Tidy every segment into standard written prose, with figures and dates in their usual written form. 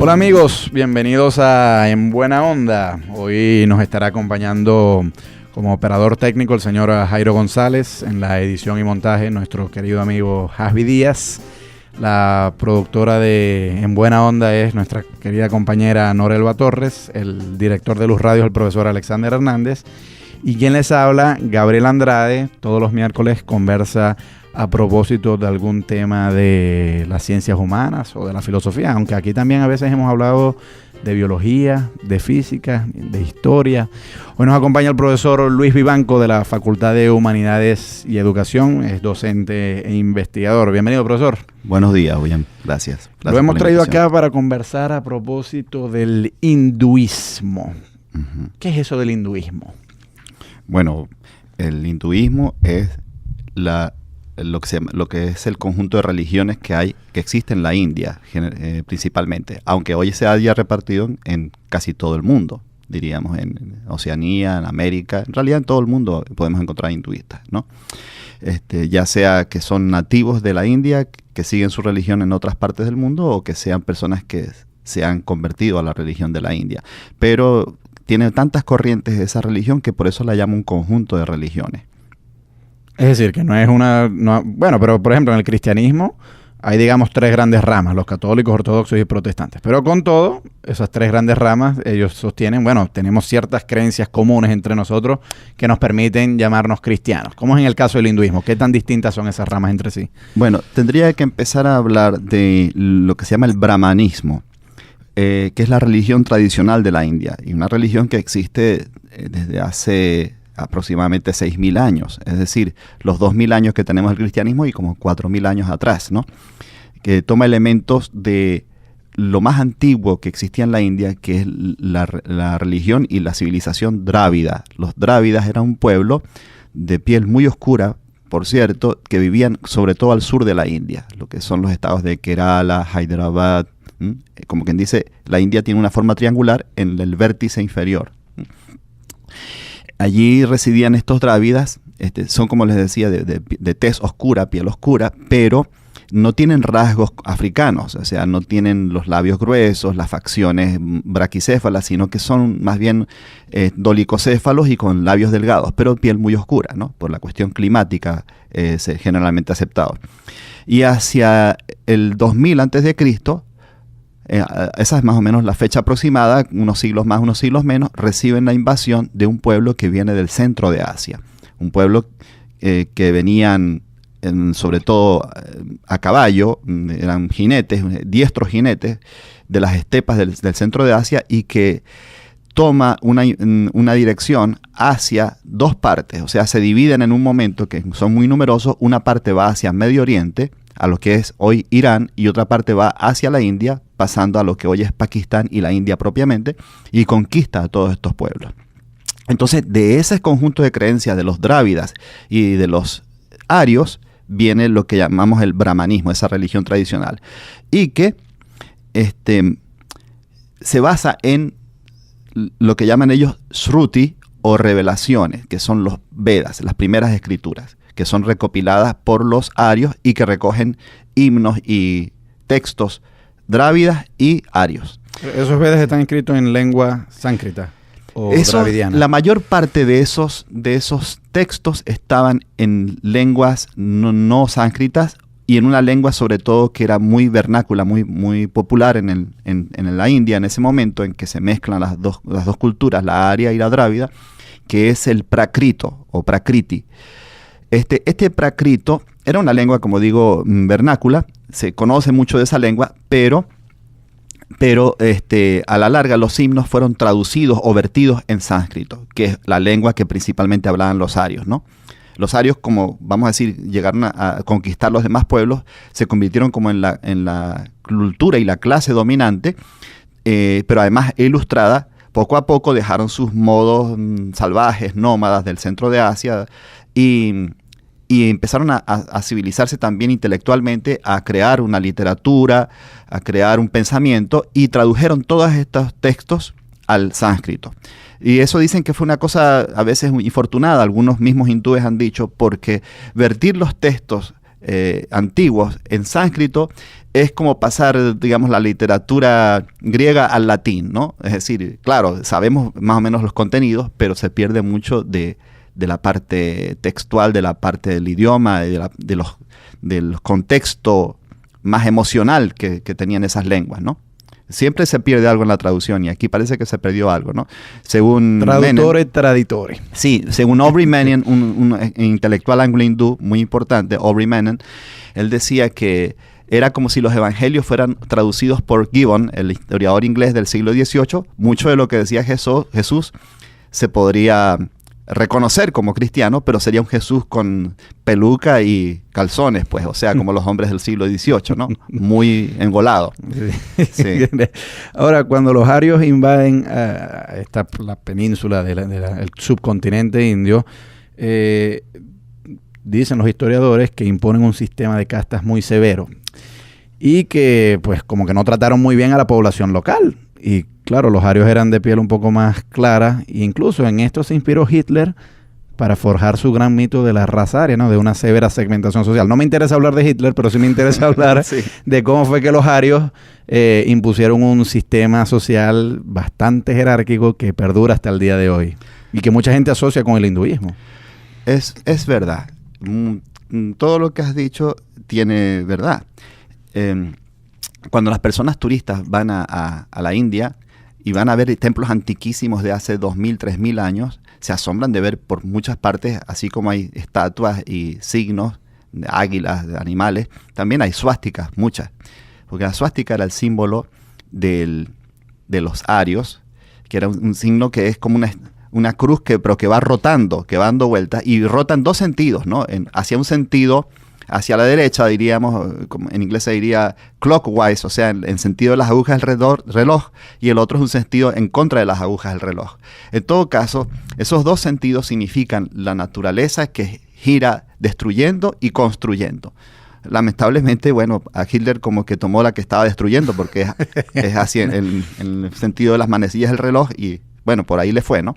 Hola amigos, bienvenidos a En Buena Onda. Hoy nos estará acompañando como operador técnico el señor Jairo González, en la edición y montaje nuestro querido amigo Jasby Díaz. La productora de En Buena Onda es nuestra querida compañera Norelba Torres, el director de Luz Radio es el profesor Alexander Hernández, y quien les habla, Gabriel Andrade. Todos los miércoles conversa a propósito de algún tema de las ciencias humanas o de la filosofía, aunque aquí también a veces hemos hablado de biología, de física, de historia. Hoy nos acompaña el profesor Luis Vivanco de la Facultad de Humanidades y Educación, es docente e investigador. Bienvenido, profesor. Buenos días, bien, gracias. Lo hemos traído acá para conversar a propósito del hinduismo. ¿Qué es eso del hinduismo? Bueno, el hinduismo es lo que es el conjunto de religiones que existe en la India, principalmente, aunque hoy se haya repartido en casi todo el mundo, diríamos, en Oceanía, en América, en realidad en todo el mundo podemos encontrar hinduistas, ¿no? Ya sea que son nativos de la India, que siguen su religión en otras partes del mundo, o que sean personas que se han convertido a la religión de la India, pero tiene tantas corrientes de esa religión que por eso la llamo un conjunto de religiones. Es decir, que no es una... bueno, pero por ejemplo en el cristianismo hay, digamos, tres grandes ramas, los católicos, ortodoxos y protestantes. Pero con todo, esas tres grandes ramas, ellos sostienen, bueno, tenemos ciertas creencias comunes entre nosotros que nos permiten llamarnos cristianos. ¿Cómo es en el caso del hinduismo? ¿Qué tan distintas son esas ramas entre sí? Bueno, tendría que empezar a hablar de lo que se llama el brahmanismo, que es la religión tradicional de la India, y una religión que existe desde hace aproximadamente 6.000 años, es decir, los 2.000 años que tenemos el cristianismo y como 4.000 años atrás, ¿no? Que toma elementos de lo más antiguo que existía en la India, que es la religión y la civilización drávida. Los drávidas eran un pueblo de piel muy oscura, por cierto, que vivían sobre todo al sur de la India, lo que son los estados de Kerala, Hyderabad. Como quien dice, la India tiene una forma triangular en el vértice inferior. Allí residían estos drávidas, son, como les decía, de tez oscura, piel oscura, pero no tienen rasgos africanos, o sea, no tienen los labios gruesos, las facciones braquicéfalas, sino que son más bien dolicocéfalos y con labios delgados, pero piel muy oscura, ¿no? Por la cuestión climática generalmente aceptado. Y hacia el 2000 a.C., esa es más o menos la fecha aproximada, unos siglos más, unos siglos menos, reciben la invasión de un pueblo que viene del centro de Asia. Un pueblo que venían sobre todo a caballo, eran jinetes, diestros jinetes de las estepas del centro de Asia, y que toma una dirección hacia dos partes, o sea, se dividen en un momento, que son muy numerosos. Una parte va hacia Medio Oriente, a lo que es hoy Irán, y otra parte va hacia la India, pasando a lo que hoy es Pakistán y la India propiamente, y conquista a todos estos pueblos. Entonces, de ese conjunto de creencias de los drávidas y de los arios, viene lo que llamamos el brahmanismo, esa religión tradicional, y que se basa en lo que llaman ellos Shruti o revelaciones, que son los Vedas, las primeras escrituras, que son recopiladas por los arios y que recogen himnos y textos drávidas y arios. ¿Esos Vedas están escritos en lengua sánscrita o dravidiana? La mayor parte de esos textos estaban en lenguas no sánscritas, y en una lengua sobre todo que era muy vernácula, muy popular en la India en ese momento, en que se mezclan las dos culturas, la aria y la drávida, que es el prakrito o prakriti. Este prakrito era una lengua, como digo, vernácula. Se conoce mucho de esa lengua, pero a la larga los himnos fueron traducidos o vertidos en sánscrito, que es la lengua que principalmente hablaban los arios, ¿no? Los arios, como vamos a decir, llegaron a conquistar los demás pueblos, se convirtieron como en la cultura y la clase dominante, pero además ilustrada. Poco a poco dejaron sus modos salvajes, nómadas del centro de Asia, y empezaron a civilizarse también intelectualmente, a crear una literatura, a crear un pensamiento, y tradujeron todos estos textos al sánscrito. Y eso dicen que fue una cosa a veces muy infortunada, algunos mismos hindúes han dicho, porque vertir los textos antiguos en sánscrito es como pasar, digamos, la literatura griega al latín, ¿no? Es decir, claro, sabemos más o menos los contenidos, pero se pierde mucho de la parte textual, de la parte del idioma, del contexto más emocional que tenían esas lenguas, ¿no? Siempre se pierde algo en la traducción y aquí parece que se perdió algo, ¿no? Según Traditore. Sí, según Aubrey Menen, un intelectual anglo-hindú muy importante, Aubrey Menen, él decía que era como si los evangelios fueran traducidos por Gibbon, el historiador inglés del siglo XVIII. Mucho de lo que decía Jesús se podría reconocer como cristiano, pero sería un Jesús con peluca y calzones, pues, o sea, como los hombres del siglo XVIII, ¿no? Muy engolado. Sí. Ahora, cuando los arios invaden la península del subcontinente indio, dicen los historiadores que imponen un sistema de castas muy severo y que, pues, como que no trataron muy bien a la población local. Y claro, los arios eran de piel un poco más clara, e incluso en esto se inspiró Hitler para forjar su gran mito de la raza aria, ¿no? De una severa segmentación social. No me interesa hablar de Hitler, pero sí me interesa hablar de cómo fue que los arios impusieron un sistema social bastante jerárquico que perdura hasta el día de hoy y que mucha gente asocia con el hinduismo. Es verdad. Todo lo que has dicho tiene verdad. Cuando las personas turistas van a la India y van a ver templos antiquísimos de hace 2000, 3000 años, se asombran de ver por muchas partes, así como hay estatuas y signos de águilas, de animales, también hay suásticas, muchas. Porque la suástica era el símbolo de los arios, que era un signo que es como una cruz pero que va rotando, que va dando vueltas, y rota en dos sentidos, ¿no? Hacia un sentido, hacia la derecha, diríamos, como en inglés se diría clockwise, o sea, en sentido de las agujas del reloj, y el otro es un sentido en contra de las agujas del reloj. En todo caso, esos dos sentidos significan la naturaleza que gira destruyendo y construyendo. Lamentablemente, bueno, a Hitler como que tomó la que estaba destruyendo, porque es así en el sentido de las manecillas del reloj, y bueno, por ahí le fue, ¿no?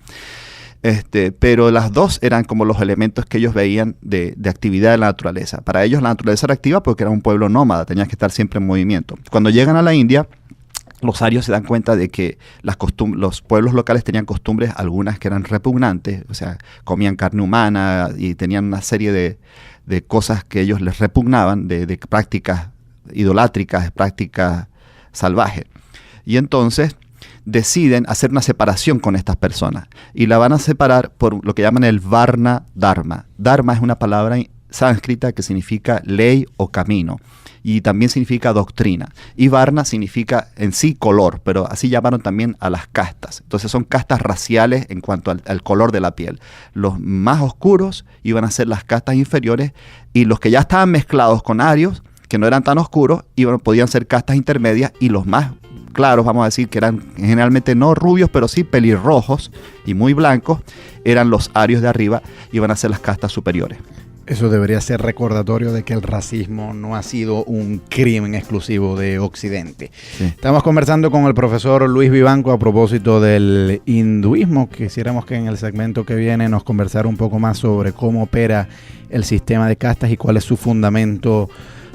Pero las dos eran como los elementos que ellos veían de actividad de la naturaleza. Para ellos la naturaleza era activa porque era un pueblo nómada, tenía que estar siempre en movimiento. Cuando llegan a la India, los arios se dan cuenta de que los pueblos locales tenían costumbres, algunas que eran repugnantes, o sea, comían carne humana y tenían una serie de cosas que ellos les repugnaban, de prácticas idolátricas, prácticas salvajes. Y entonces deciden hacer una separación con estas personas y la van a separar por lo que llaman el Varna Dharma. Dharma es una palabra sánscrita que significa ley o camino y también significa doctrina, y Varna significa en sí color, pero así llamaron también a las castas. Entonces son castas raciales en cuanto al color de la piel. Los más oscuros iban a ser las castas inferiores y los que ya estaban mezclados con arios, que no eran tan oscuros, podían ser castas intermedias, y los más claros, vamos a decir, que eran generalmente no rubios, pero sí pelirrojos y muy blancos, eran los arios de arriba, iban a ser las castas superiores. Eso debería ser recordatorio de que el racismo no ha sido un crimen exclusivo de Occidente. Sí. Estamos conversando con el profesor Luis Vivanco a propósito del hinduismo. Quisiéramos que en el segmento que viene nos conversara un poco más sobre cómo opera el sistema de castas y cuál es su fundamento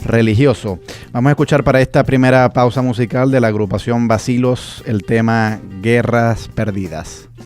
religioso. Vamos a escuchar para esta primera pausa musical de la agrupación Bacilos el tema Guerras Perdidas.